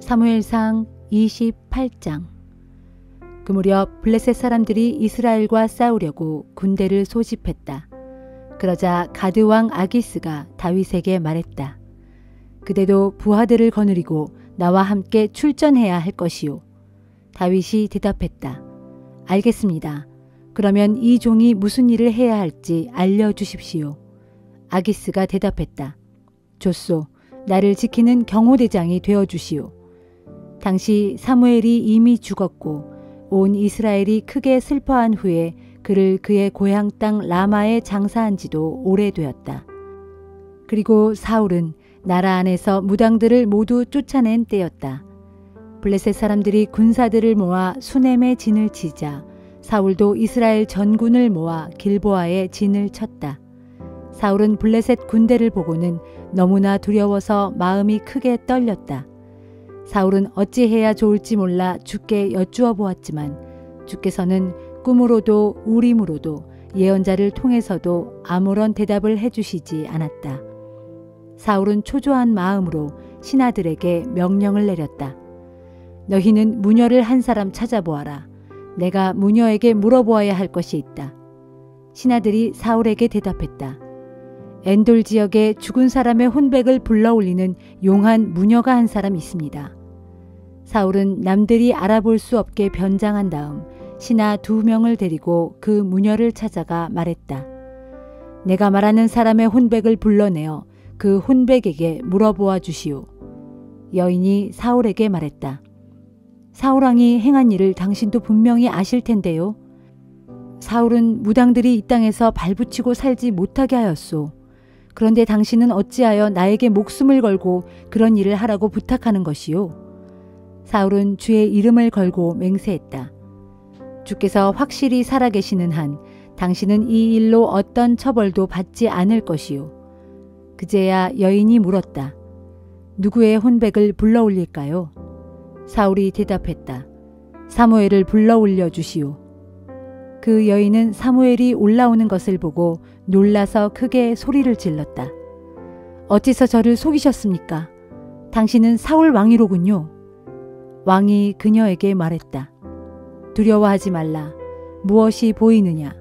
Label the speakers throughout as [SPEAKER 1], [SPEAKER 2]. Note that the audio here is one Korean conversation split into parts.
[SPEAKER 1] 사무엘상 28장. 그 무렵 블레셋 사람들이 이스라엘과 싸우려고 군대를 소집했다. 그러자 가드 왕 아기스가 다윗에게 말했다. 그대도 부하들을 거느리고 나와 함께 출전해야 할 것이요. 다윗이 대답했다. 알겠습니다. 그러면 이 종이 무슨 일을 해야 할지 알려주십시오. 아기스가 대답했다. 좋소. 나를 지키는 경호대장이 되어주시오. 당시 사무엘이 이미 죽었고 온 이스라엘이 크게 슬퍼한 후에 그를 그의 고향 땅 라마에 장사한 지도 오래되었다. 그리고 사울은 나라 안에서 무당들을 모두 쫓아낸 때였다. 블레셋 사람들이 군사들을 모아 수넴에 진을 치자 사울도 이스라엘 전군을 모아 길보아에 진을 쳤다. 사울은 블레셋 군대를 보고는 너무나 두려워서 마음이 크게 떨렸다. 사울은 어찌해야 좋을지 몰라 주께 여쭈어 보았지만 주께서는 꿈으로도 우림으로도 예언자를 통해서도 아무런 대답을 해주시지 않았다. 사울은 초조한 마음으로 신하들에게 명령을 내렸다. 너희는 무녀를 한 사람 찾아보아라. 내가 무녀에게 물어보아야 할 것이 있다. 신하들이 사울에게 대답했다. 엔돌 지역에 죽은 사람의 혼백을 불러올리는 용한 무녀가 한 사람 있습니다. 사울은 남들이 알아볼 수 없게 변장한 다음 신하 2명을 데리고 그 무녀를 찾아가 말했다. 내가 말하는 사람의 혼백을 불러내어 그 혼백에게 물어보아 주시오. 여인이 사울에게 말했다. 사울왕이 행한 일을 당신도 분명히 아실 텐데요. 사울은 무당들이 이 땅에서 발붙이고 살지 못하게 하였소. 그런데 당신은 어찌하여 나에게 목숨을 걸고 그런 일을 하라고 부탁하는 것이요? 사울은 주의 이름을 걸고 맹세했다. 주께서 확실히 살아계시는 한 당신은 이 일로 어떤 처벌도 받지 않을 것이요. 그제야 여인이 물었다. 누구의 혼백을 불러올릴까요? 사울이 대답했다. 사무엘을 불러올려 주시오. 그 여인은 사무엘이 올라오는 것을 보고 놀라서 크게 소리를 질렀다. 어찌서 저를 속이셨습니까? 당신은 사울 왕이로군요. 왕이 그녀에게 말했다. 두려워하지 말라. 무엇이 보이느냐?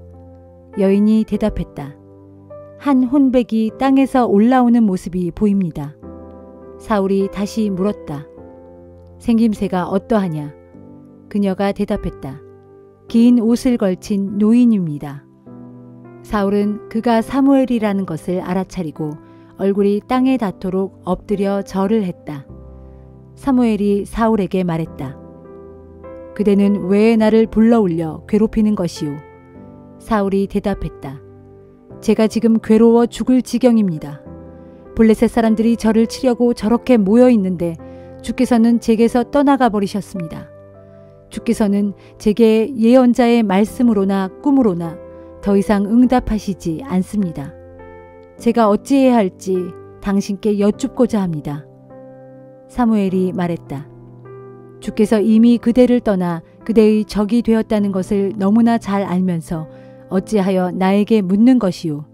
[SPEAKER 1] 여인이 대답했다. 한 혼백이 땅에서 올라오는 모습이 보입니다. 사울이 다시 물었다. 생김새가 어떠하냐? 그녀가 대답했다. 긴 옷을 걸친 노인입니다. 사울은 그가 사무엘이라는 것을 알아차리고 얼굴이 땅에 닿도록 엎드려 절을 했다. 사무엘이 사울에게 말했다. 그대는 왜 나를 불러올려 괴롭히는 것이오? 사울이 대답했다. 제가 지금 괴로워 죽을 지경입니다. 블레셋 사람들이 저를 치려고 저렇게 모여 있는데 주께서는 제게서 떠나가 버리셨습니다. 주께서는 제게 예언자의 말씀으로나 꿈으로나 더 이상 응답하시지 않습니다. 제가 어찌해야 할지 당신께 여쭙고자 합니다. 사무엘이 말했다. 주께서 이미 그대를 떠나 그대의 적이 되었다는 것을 너무나 잘 알면서 어찌하여 나에게 묻는 것이오.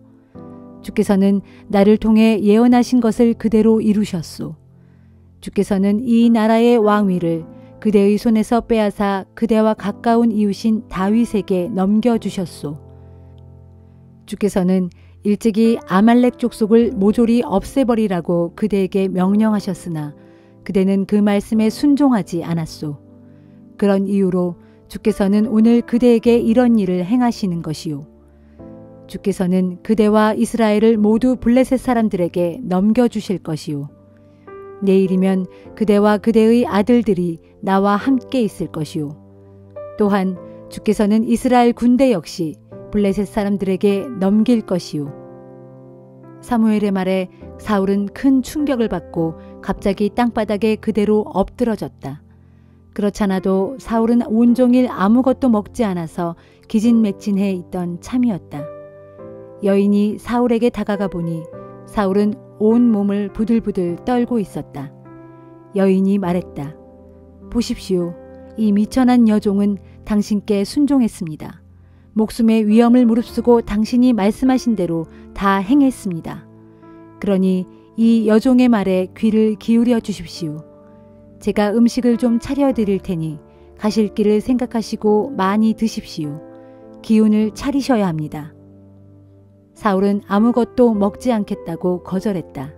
[SPEAKER 1] 주께서는 나를 통해 예언하신 것을 그대로 이루셨소. 주께서는 이 나라의 왕위를 그대의 손에서 빼앗아 그대와 가까운 이웃인 다윗에게 넘겨주셨소. 주께서는 일찍이 아말렉 족속을 모조리 없애버리라고 그대에게 명령하셨으나 그대는 그 말씀에 순종하지 않았소. 그런 이유로 주께서는 오늘 그대에게 이런 일을 행하시는 것이요. 주께서는 그대와 이스라엘을 모두 블레셋 사람들에게 넘겨주실 것이요. 내일이면 그대와 그대의 아들들이 나와 함께 있을 것이요. 또한 주께서는 이스라엘 군대 역시 블레셋 사람들에게 넘길 것이요. 사무엘의 말에 사울은 큰 충격을 받고 갑자기 땅바닥에 그대로 엎드러졌다. 그렇잖아도 사울은 온종일 아무것도 먹지 않아서 기진맥진해 있던 참이었다. 여인이 사울에게 다가가 보니 사울은 온 몸을 부들부들 떨고 있었다. 여인이 말했다. 보십시오. 이 미천한 여종은 당신께 순종했습니다. 목숨의 위험을 무릅쓰고 당신이 말씀하신 대로 다 행했습니다. 그러니 이 여종의 말에 귀를 기울여 주십시오. 제가 음식을 좀 차려드릴 테니 가실 길을 생각하시고 많이 드십시오. 기운을 차리셔야 합니다. 사울은 아무것도 먹지 않겠다고 거절했다.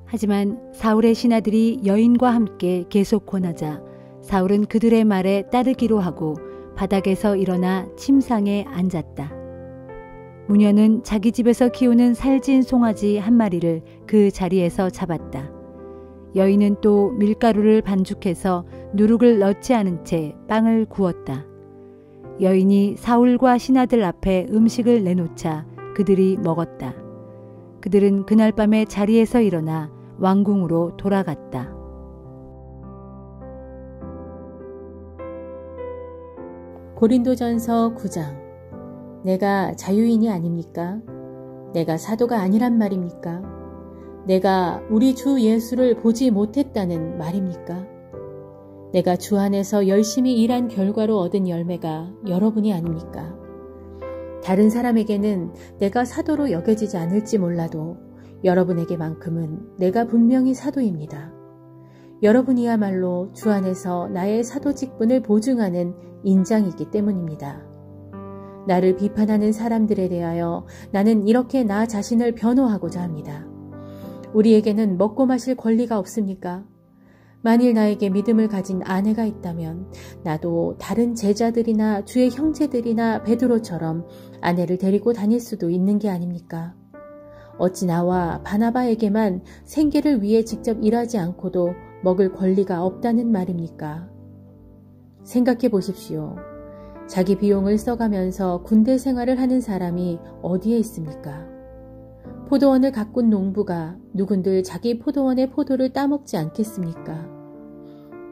[SPEAKER 1] 하지만 사울의 신하들이 여인과 함께 계속 권하자 사울은 그들의 말에 따르기로 하고 바닥에서 일어나 침상에 앉았다. 무녀는 자기 집에서 키우는 살진 송아지 한 마리를 그 자리에서 잡았다. 여인은 또 밀가루를 반죽해서 누룩을 넣지 않은 채 빵을 구웠다. 여인이 사울과 신하들 앞에 음식을 내놓자 그들이 먹었다. 그들은 그날 밤에 자리에서 일어나 왕궁으로 돌아갔다.
[SPEAKER 2] 고린도전서 9장. 내가 자유인이 아닙니까? 내가 사도가 아니란 말입니까? 내가 우리 주 예수를 보지 못했다는 말입니까? 내가 주 안에서 열심히 일한 결과로 얻은 열매가 여러분이 아닙니까? 다른 사람에게는 내가 사도로 여겨지지 않을지 몰라도 여러분에게만큼은 내가 분명히 사도입니다. 여러분이야말로 주 안에서 나의 사도 직분을 보증하는 인장이기 때문입니다. 나를 비판하는 사람들에 대하여 나는 이렇게 나 자신을 변호하고자 합니다. 우리에게는 먹고 마실 권리가 없습니까? 만일 나에게 믿음을 가진 아내가 있다면 나도 다른 제자들이나 주의 형제들이나 베드로처럼 아내를 데리고 다닐 수도 있는 게 아닙니까? 어찌 나와 바나바에게만 생계를 위해 직접 일하지 않고도 먹을 권리가 없다는 말입니까? 생각해 보십시오. 자기 비용을 써가면서 군대 생활을 하는 사람이 어디에 있습니까? 포도원을 가꾼 농부가 누군들 자기 포도원의 포도를 따먹지 않겠습니까?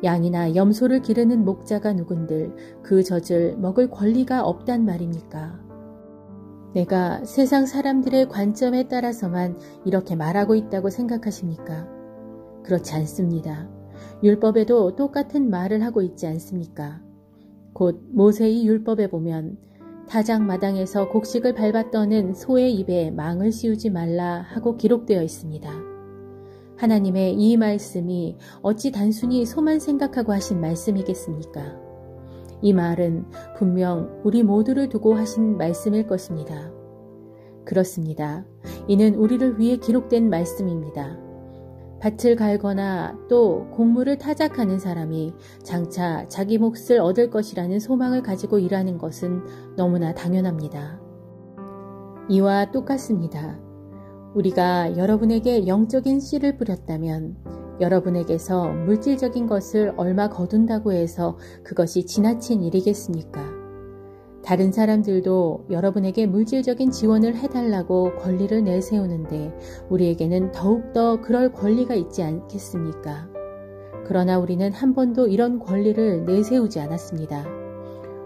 [SPEAKER 2] 양이나 염소를 기르는 목자가 누군들 그 젖을 먹을 권리가 없단 말입니까? 내가 세상 사람들의 관점에 따라서만 이렇게 말하고 있다고 생각하십니까? 그렇지 않습니다. 율법에도 똑같은 말을 하고 있지 않습니까? 곧 모세의 율법에 보면 타작마당에서 곡식을 밟아 떠는 소의 입에 망을 씌우지 말라 하고 기록되어 있습니다. 하나님의 이 말씀이 어찌 단순히 소만 생각하고 하신 말씀이겠습니까? 이 말은 분명 우리 모두를 두고 하신 말씀일 것입니다. 그렇습니다. 이는 우리를 위해 기록된 말씀입니다. 밭을 갈거나 또 곡물을 타작하는 사람이 장차 자기 몫을 얻을 것이라는 소망을 가지고 일하는 것은 너무나 당연합니다. 이와 똑같습니다. 우리가 여러분에게 영적인 씨를 뿌렸다면 여러분에게서 물질적인 것을 얼마 거둔다고 해서 그것이 지나친 일이겠습니까? 다른 사람들도 여러분에게 물질적인 지원을 해달라고 권리를 내세우는데 우리에게는 더욱더 그럴 권리가 있지 않겠습니까? 그러나 우리는 한 번도 이런 권리를 내세우지 않았습니다.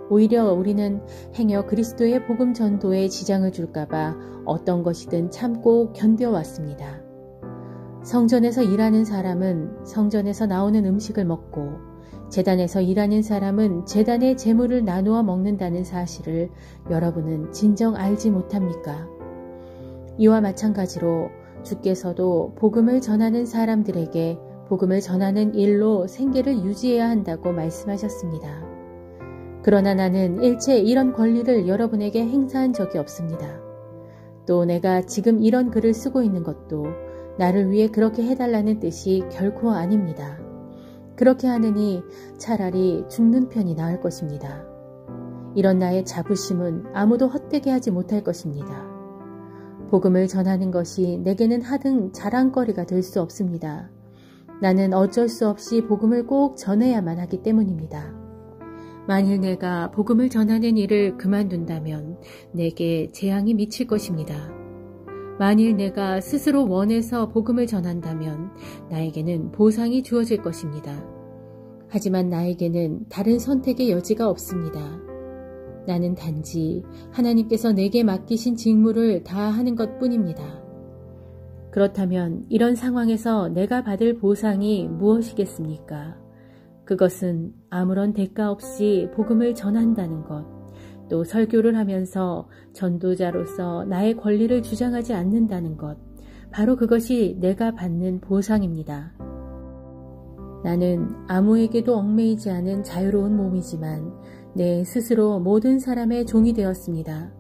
[SPEAKER 2] 오히려 우리는 행여 그리스도의 복음 전도에 지장을 줄까봐 어떤 것이든 참고 견뎌왔습니다. 성전에서 일하는 사람은 성전에서 나오는 음식을 먹고 제단에서 일하는 사람은 제단의 재물을 나누어 먹는다는 사실을 여러분은 진정 알지 못합니까? 이와 마찬가지로 주께서도 복음을 전하는 사람들에게 복음을 전하는 일로 생계를 유지해야 한다고 말씀하셨습니다. 그러나 나는 일체 이런 권리를 여러분에게 행사한 적이 없습니다. 또 내가 지금 이런 글을 쓰고 있는 것도 나를 위해 그렇게 해달라는 뜻이 결코 아닙니다. 그렇게 하느니 차라리 죽는 편이 나을 것입니다. 이런 나의 자부심은 아무도 헛되게 하지 못할 것입니다. 복음을 전하는 것이 내게는 하등 자랑거리가 될 수 없습니다. 나는 어쩔 수 없이 복음을 꼭 전해야만 하기 때문입니다. 만일 내가 복음을 전하는 일을 그만둔다면 내게 재앙이 미칠 것입니다. 만일 내가 스스로 원해서 복음을 전한다면 나에게는 보상이 주어질 것입니다. 하지만 나에게는 다른 선택의 여지가 없습니다. 나는 단지 하나님께서 내게 맡기신 직무를 다하는 것뿐입니다. 그렇다면 이런 상황에서 내가 받을 보상이 무엇이겠습니까? 그것은 아무런 대가 없이 복음을 전한다는 것, 또 설교를 하면서 전도자로서 나의 권리를 주장하지 않는다는 것, 바로 그것이 내가 받는 보상입니다. 나는 아무에게도 얽매이지 않은 자유로운 몸이지만 내 스스로 모든 사람의 종이 되었습니다.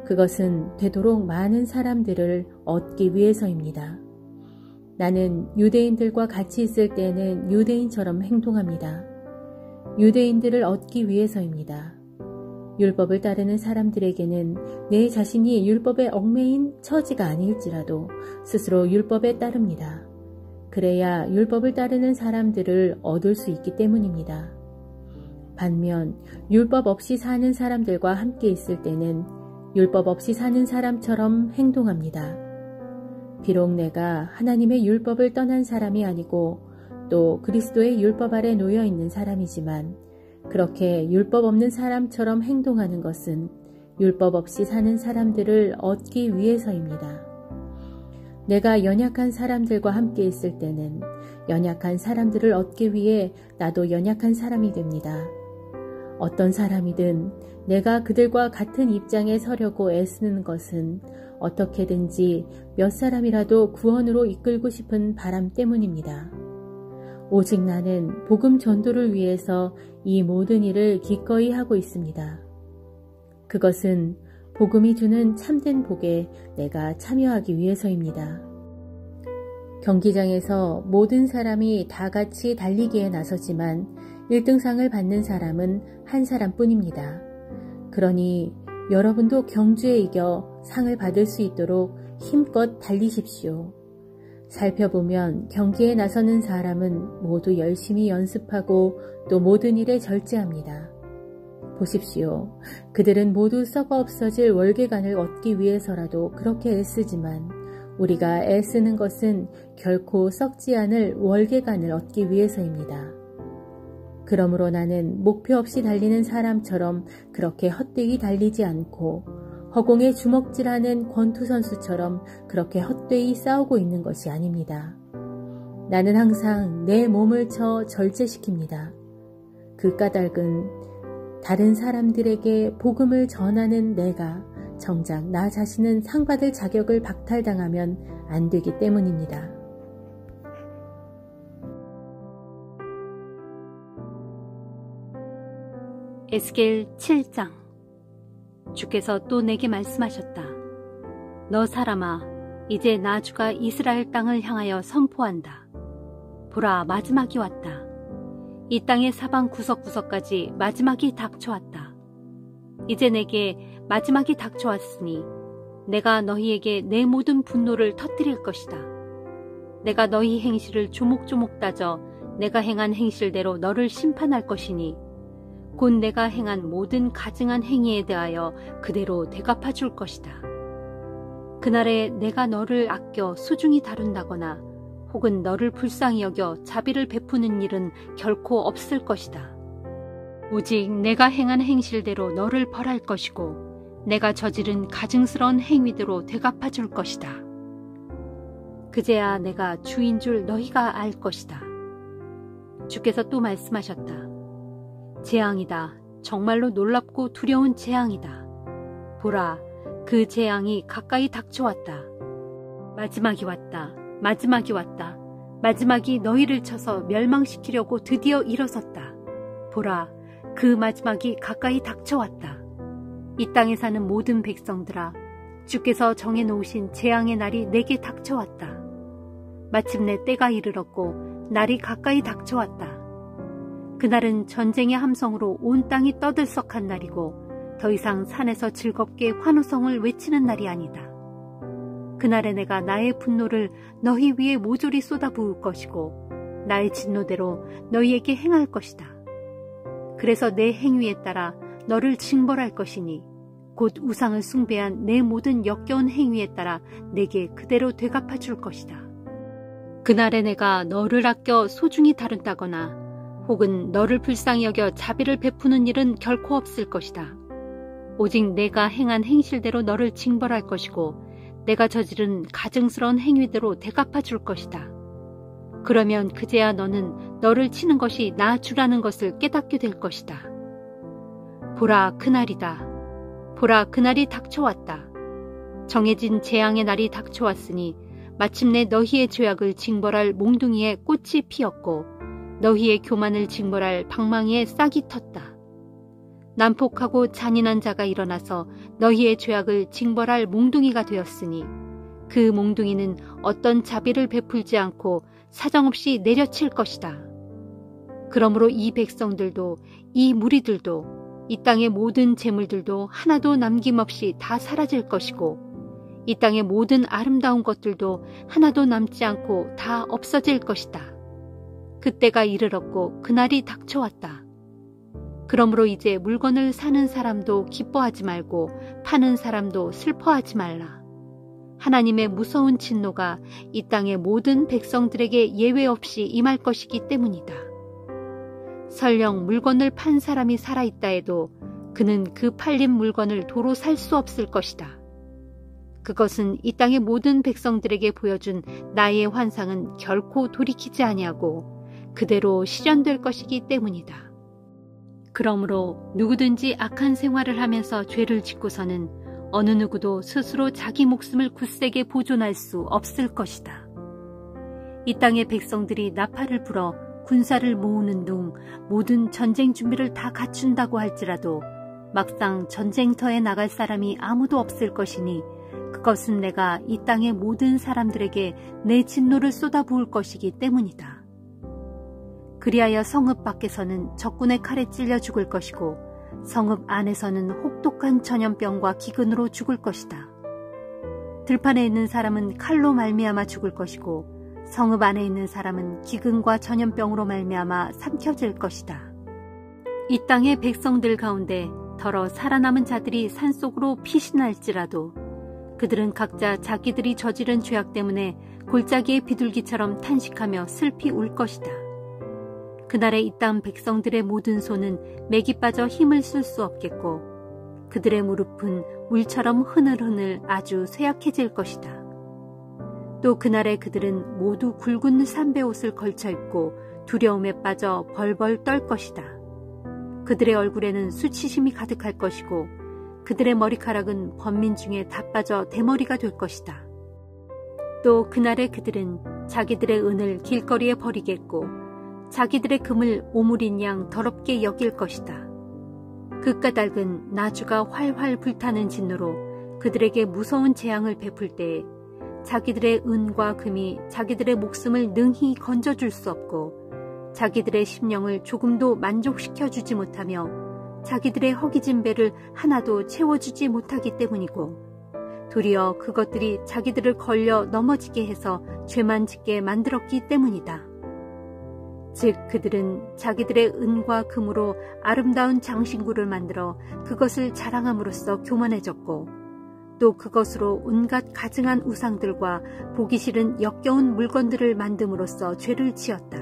[SPEAKER 2] 그것은 되도록 많은 사람들을 얻기 위해서입니다. 나는 유대인들과 같이 있을 때는 유대인처럼 행동합니다. 유대인들을 얻기 위해서입니다. 율법을 따르는 사람들에게는 내 자신이 율법에 얽매인 처지가 아닐지라도 스스로 율법에 따릅니다. 그래야 율법을 따르는 사람들을 얻을 수 있기 때문입니다. 반면 율법 없이 사는 사람들과 함께 있을 때는 율법 없이 사는 사람처럼 행동합니다. 비록 내가 하나님의 율법을 떠난 사람이 아니고 또 그리스도의 율법 아래 놓여 있는 사람이지만 그렇게 율법 없는 사람처럼 행동하는 것은 율법 없이 사는 사람들을 얻기 위해서입니다. 내가 연약한 사람들과 함께 있을 때는 연약한 사람들을 얻기 위해 나도 연약한 사람이 됩니다. 어떤 사람이든 내가 그들과 같은 입장에 서려고 애쓰는 것은 어떻게든지 몇 사람이라도 구원으로 이끌고 싶은 바람 때문입니다. 오직 나는 복음 전도를 위해서 이 모든 일을 기꺼이 하고 있습니다. 그것은 복음이 주는 참된 복에 내가 참여하기 위해서입니다. 경기장에서 모든 사람이 다 같이 달리기에 나서지만 1등상을 받는 사람은 한 사람뿐입니다. 그러니 여러분도 경주에 이겨 상을 받을 수 있도록 힘껏 달리십시오. 살펴보면 경기에 나서는 사람은 모두 열심히 연습하고 또 모든 일에 절제합니다. 보십시오. 그들은 모두 썩어 없어질 월계관을 얻기 위해서라도 그렇게 애쓰지만 우리가 애쓰는 것은 결코 썩지 않을 월계관을 얻기 위해서입니다. 그러므로 나는 목표 없이 달리는 사람처럼 그렇게 헛되이 달리지 않고 허공에 주먹질하는 권투 선수처럼 그렇게 헛되이 싸우고 있는 것이 아닙니다. 나는 항상 내 몸을 쳐 절제시킵니다. 그 까닭은 다른 사람들에게 복음을 전하는 내가 정작 나 자신은 상 받을 자격을 박탈당하면 안 되기 때문입니다.
[SPEAKER 1] 에스겔 7장. 주께서 또 내게 말씀하셨다. 너 사람아, 이제 나 주가 이스라엘 땅을 향하여 선포한다. 보라, 마지막이 왔다. 이 땅의 사방 구석구석까지 마지막이 닥쳐왔다. 이제 내게 마지막이 닥쳐왔으니 내가 너희에게 내 모든 분노를 터뜨릴 것이다. 내가 너희 행실을 조목조목 따져 내가 행한 행실대로 너를 심판할 것이니 곧 내가 행한 모든 가증한 행위에 대하여 그대로 대갚아 줄 것이다. 그날에 내가 너를 아껴 소중히 다룬다거나 혹은 너를 불쌍히 여겨 자비를 베푸는 일은 결코 없을 것이다. 오직 내가 행한 행실대로 너를 벌할 것이고 내가 저지른 가증스러운 행위대로 대갚아 줄 것이다. 그제야 내가 주인 줄 너희가 알 것이다. 주께서 또 말씀하셨다. 재앙이다. 정말로 놀랍고 두려운 재앙이다. 보라, 그 재앙이 가까이 닥쳐왔다. 마지막이 왔다. 마지막이 왔다. 마지막이 너희를 쳐서 멸망시키려고 드디어 일어섰다. 보라, 그 마지막이 가까이 닥쳐왔다. 이 땅에 사는 모든 백성들아, 주께서 정해놓으신 재앙의 날이 내게 닥쳐왔다. 마침내 때가 이르렀고 날이 가까이 닥쳐왔다. 그날은 전쟁의 함성으로 온 땅이 떠들썩한 날이고 더 이상 산에서 즐겁게 환호성을 외치는 날이 아니다. 그날에 내가 나의 분노를 너희 위에 모조리 쏟아부을 것이고 나의 진노대로 너희에게 행할 것이다. 그래서 내 행위에 따라 너를 징벌할 것이니 곧 우상을 숭배한 내 모든 역겨운 행위에 따라 내게 그대로 되갚아 줄 것이다. 그날에 내가 너를 아껴 소중히 다룬다거나 혹은 너를 불쌍히 여겨 자비를 베푸는 일은 결코 없을 것이다. 오직 내가 행한 행실대로 너를 징벌할 것이고 내가 저지른 가증스러운 행위대로 대갚아 줄 것이다. 그러면 그제야 너는 너를 치는 것이 나 주라는 것을 깨닫게 될 것이다. 보라, 그날이다. 보라, 그날이 닥쳐왔다. 정해진 재앙의 날이 닥쳐왔으니 마침내 너희의 죄악을 징벌할 몽둥이에 꽃이 피었고 너희의 교만을 징벌할 방망이에 싹이 텄다. 난폭하고 잔인한 자가 일어나서 너희의 죄악을 징벌할 몽둥이가 되었으니 그 몽둥이는 어떤 자비를 베풀지 않고 사정없이 내려칠 것이다. 그러므로 이 백성들도 이 무리들도 이 땅의 모든 재물들도 하나도 남김없이 다 사라질 것이고 이 땅의 모든 아름다운 것들도 하나도 남지 않고 다 없어질 것이다. 그때가 이르렀고 그날이 닥쳐왔다. 그러므로 이제 물건을 사는 사람도 기뻐하지 말고 파는 사람도 슬퍼하지 말라. 하나님의 무서운 진노가 이 땅의 모든 백성들에게 예외 없이 임할 것이기 때문이다. 설령 물건을 판 사람이 살아있다 해도 그는 그 팔린 물건을 도로 살 수 없을 것이다. 그것은 이 땅의 모든 백성들에게 보여준 나의 환상은 결코 돌이키지 아니하고 그대로 실현될 것이기 때문이다. 그러므로 누구든지 악한 생활을 하면서 죄를 짓고서는 어느 누구도 스스로 자기 목숨을 굳세게 보존할 수 없을 것이다. 이 땅의 백성들이 나팔을 불어 군사를 모으는 둥 모든 전쟁 준비를 다 갖춘다고 할지라도 막상 전쟁터에 나갈 사람이 아무도 없을 것이니 그것은 내가 이 땅의 모든 사람들에게 내 진노를 쏟아부을 것이기 때문이다. 그리하여 성읍 밖에서는 적군의 칼에 찔려 죽을 것이고 성읍 안에서는 혹독한 전염병과 기근으로 죽을 것이다. 들판에 있는 사람은 칼로 말미암아 죽을 것이고 성읍 안에 있는 사람은 기근과 전염병으로 말미암아 삼켜질 것이다. 이 땅의 백성들 가운데 더러 살아남은 자들이 산속으로 피신할지라도 그들은 각자 자기들이 저지른 죄악 때문에 골짜기의 비둘기처럼 탄식하며 슬피 울 것이다. 그날에 이 땅 백성들의 모든 손은 맥이 빠져 힘을 쓸 수 없겠고 그들의 무릎은 물처럼 흐늘흐늘 아주 쇠약해질 것이다. 또 그날에 그들은 모두 굵은 삼배옷을 걸쳐 입고 두려움에 빠져 벌벌 떨 것이다. 그들의 얼굴에는 수치심이 가득할 것이고 그들의 머리카락은 번민 중에 다 빠져 대머리가 될 것이다. 또 그날에 그들은 자기들의 은을 길거리에 버리겠고 자기들의 금을 오물인 양 더럽게 여길 것이다. 그 까닭은 나주가 활활 불타는 진노로 그들에게 무서운 재앙을 베풀 때에 자기들의 은과 금이 자기들의 목숨을 능히 건져줄 수 없고 자기들의 심령을 조금도 만족시켜주지 못하며 자기들의 허기진 배를 하나도 채워주지 못하기 때문이고 도리어 그것들이 자기들을 걸려 넘어지게 해서 죄만 짓게 만들었기 때문이다. 즉 그들은 자기들의 은과 금으로 아름다운 장신구를 만들어 그것을 자랑함으로써 교만해졌고 또 그것으로 온갖 가증한 우상들과 보기 싫은 역겨운 물건들을 만듦으로써 죄를 지었다.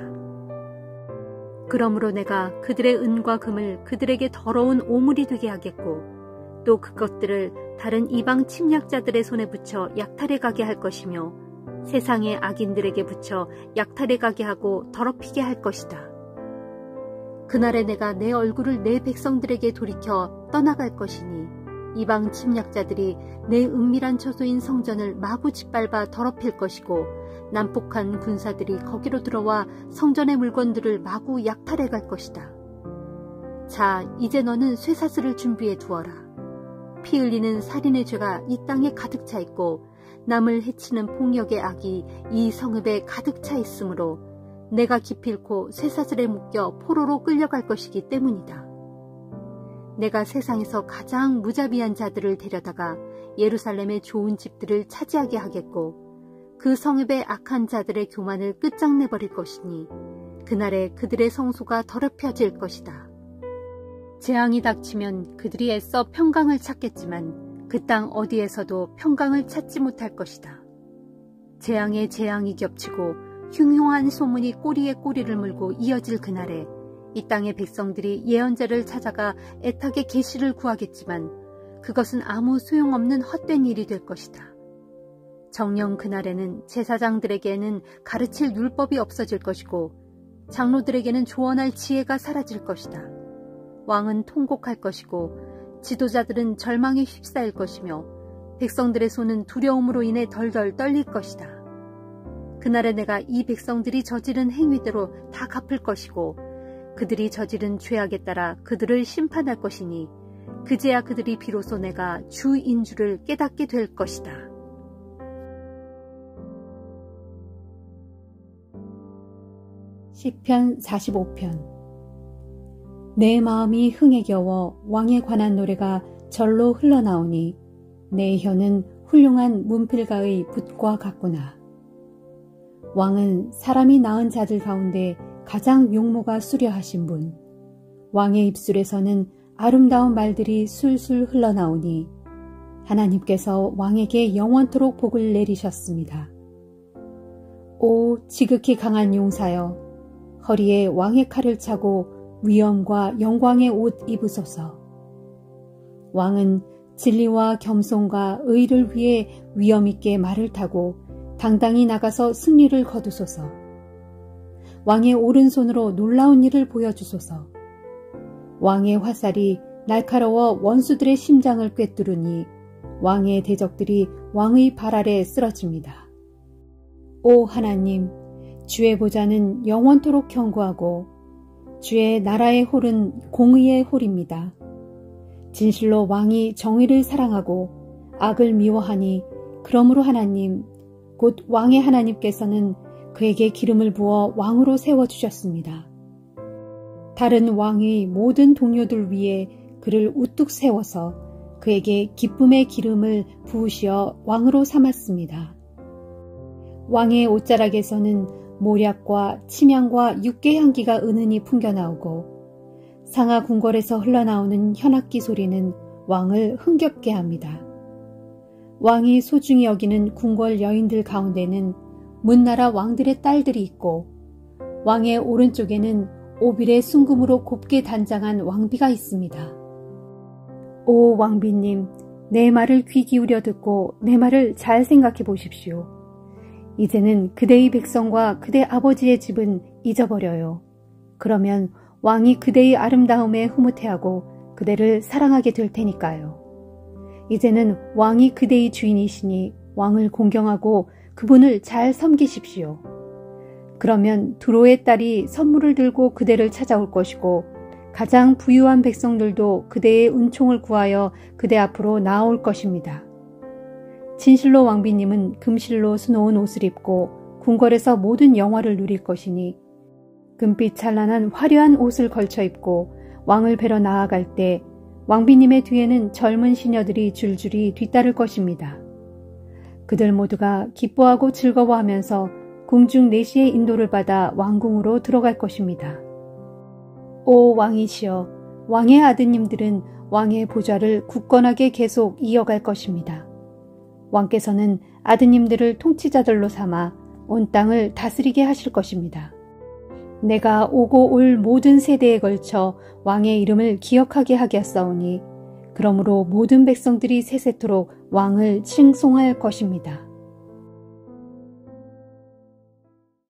[SPEAKER 1] 그러므로 내가 그들의 은과 금을 그들에게 더러운 오물이 되게 하겠고 또 그것들을 다른 이방 침략자들의 손에 붙여 약탈해 가게 할 것이며 세상의 악인들에게 붙여 약탈해 가게 하고 더럽히게 할 것이다. 그날에 내가 내 얼굴을 내 백성들에게 돌이켜 떠나갈 것이니 이방 침략자들이 내 은밀한 처소인 성전을 마구 짓밟아 더럽힐 것이고 난폭한 군사들이 거기로 들어와 성전의 물건들을 마구 약탈해 갈 것이다. 자, 이제 너는 쇠사슬을 준비해 두어라. 피 흘리는 살인의 죄가 이 땅에 가득 차 있고 남을 해치는 폭력의 악이 이 성읍에 가득 차 있으므로 내가 기필코 쇠사슬에 묶여 포로로 끌려갈 것이기 때문이다. 내가 세상에서 가장 무자비한 자들을 데려다가 예루살렘의 좋은 집들을 차지하게 하겠고 그 성읍의 악한 자들의 교만을 끝장내버릴 것이니 그날에 그들의 성소가 더럽혀질 것이다. 재앙이 닥치면 그들이 애써 평강을 찾겠지만 그 땅 어디에서도 평강을 찾지 못할 것이다. 재앙에 재앙이 겹치고 흉흉한 소문이 꼬리에 꼬리를 물고 이어질 그날에 이 땅의 백성들이 예언자를 찾아가 애타게 계시를 구하겠지만 그것은 아무 소용없는 헛된 일이 될 것이다. 정녕 그날에는 제사장들에게는 가르칠 율법이 없어질 것이고 장로들에게는 조언할 지혜가 사라질 것이다. 왕은 통곡할 것이고 지도자들은 절망에 휩싸일 것이며 백성들의 손은 두려움으로 인해 덜덜 떨릴 것이다. 그날에 내가 이 백성들이 저지른 행위대로 다 갚을 것이고 그들이 저지른 죄악에 따라 그들을 심판할 것이니 그제야 그들이 비로소 내가 주인 줄을 깨닫게 될 것이다.
[SPEAKER 3] 시편 45편. 내 마음이 흥에 겨워 왕에 관한 노래가 절로 흘러나오니 내 혀는 훌륭한 문필가의 붓과 같구나. 왕은 사람이 낳은 자들 가운데 가장 용모가 수려하신 분. 왕의 입술에서는 아름다운 말들이 술술 흘러나오니 하나님께서 왕에게 영원토록 복을 내리셨습니다. 오 지극히 강한 용사여, 허리에 왕의 칼을 차고 위엄과 영광의 옷 입으소서. 왕은 진리와 겸손과 의를 위해 위엄 있게 말을 타고 당당히 나가서 승리를 거두소서. 왕의 오른손으로 놀라운 일을 보여주소서. 왕의 화살이 날카로워 원수들의 심장을 꿰뚫으니 왕의 대적들이 왕의 발 아래 쓰러집니다. 오 하나님, 주의 보좌는 영원토록 견고하고 주의 나라의 홀은 공의의 홀입니다. 진실로 왕이 정의를 사랑하고 악을 미워하니 그러므로 하나님, 곧 왕의 하나님께서는 그에게 기름을 부어 왕으로 세워주셨습니다. 다른 왕의 모든 동료들 위에 그를 우뚝 세워서 그에게 기쁨의 기름을 부으시어 왕으로 삼았습니다. 왕의 옷자락에서는 모략과 침향과 육개 향기가 은은히 풍겨나오고 상하 궁궐에서 흘러나오는 현악기 소리는 왕을 흥겹게 합니다. 왕이 소중히 여기는 궁궐 여인들 가운데는 문나라 왕들의 딸들이 있고 왕의 오른쪽에는 오빌의 순금으로 곱게 단장한 왕비가 있습니다. 오 왕비님, 내 말을 귀 기울여 듣고 내 말을 잘 생각해 보십시오. 이제는 그대의 백성과 그대 아버지의 집은 잊어버려요. 그러면 왕이 그대의 아름다움에 흐뭇해하고 그대를 사랑하게 될 테니까요. 이제는 왕이 그대의 주인이시니 왕을 공경하고 그분을 잘 섬기십시오. 그러면 두로의 딸이 선물을 들고 그대를 찾아올 것이고 가장 부유한 백성들도 그대의 은총을 구하여 그대 앞으로 나아올 것입니다. 진실로 왕비님은 금실로 수놓은 옷을 입고 궁궐에서 모든 영화를 누릴 것이니 금빛 찬란한 화려한 옷을 걸쳐 입고 왕을 뵈러 나아갈 때 왕비님의 뒤에는 젊은 시녀들이 줄줄이 뒤따를 것입니다. 그들 모두가 기뻐하고 즐거워하면서 궁중 내시의 인도를 받아 왕궁으로 들어갈 것입니다. 오 왕이시여, 왕의 아드님들은 왕의 보좌를 굳건하게 계속 이어갈 것입니다. 왕께서는 아드님들을 통치자들로 삼아 온 땅을 다스리게 하실 것입니다. 내가 오고 올 모든 세대에 걸쳐 왕의 이름을 기억하게 하겠사오니 그러므로 모든 백성들이 세세토록 왕을 칭송할 것입니다.